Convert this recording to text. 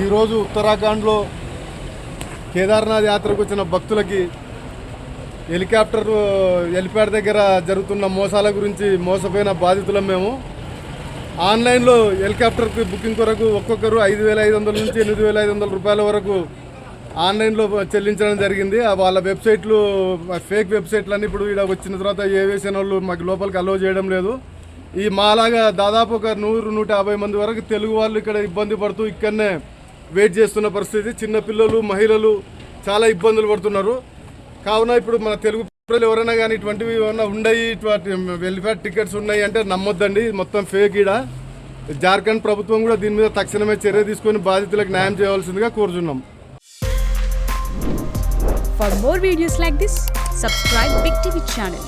ఈరోజు ఉత్తరాఖండ్లో కేదార్నాథ్ యాత్రకు వచ్చిన భక్తులకి హెలిప్యాడ్ దగ్గర జరుగుతున్న మోసాల గురించి మోసపోయిన బాధితులం మేము. ఆన్లైన్లో హెలికాప్టర్కి బుకింగ్ కొరకు ఒక్కొక్కరు 5,500 నుంచి 8,500 రూపాయల వరకు ఆన్లైన్లో చెల్లించడం జరిగింది. వాళ్ళ వెబ్సైట్లు ఫేక్ వెబ్సైట్లు అన్నీ ఇప్పుడు ఇక్కడ వచ్చిన తర్వాత ఏవియేషన్ వాళ్ళు మాకు లోపలికి అలో చేయడం లేదు. ఈ మాలాగా దాదాపు ఒక 100-150 మంది వరకు తెలుగు వాళ్ళు ఇక్కడ ఇబ్బంది పడుతూ ఇక్కడనే వెయిట్ చేస్తున్న పరిస్థితి. చిన్నపిల్లలు, మహిళలు చాలా ఇబ్బందులు పడుతున్నారు. కావున ఇప్పుడు మన తెలుగు ప్రజలు ఎవరైనా కానీ ఇటువంటివి ఏమైనా ఉన్నాయి, ఇటువంటి వెల్ఫేర్ టికెట్స్ ఉన్నాయి అంటే నమ్మొద్దండి, మొత్తం ఫేక్. ఈడ జార్ఖండ్ ప్రభుత్వం కూడా దీని మీద తక్షణమే చర్య తీసుకొని బాధితులకు న్యాయం చేయవలసిందిగా కోరుచున్నాం. For more videos like this, subscribe Big TV channel.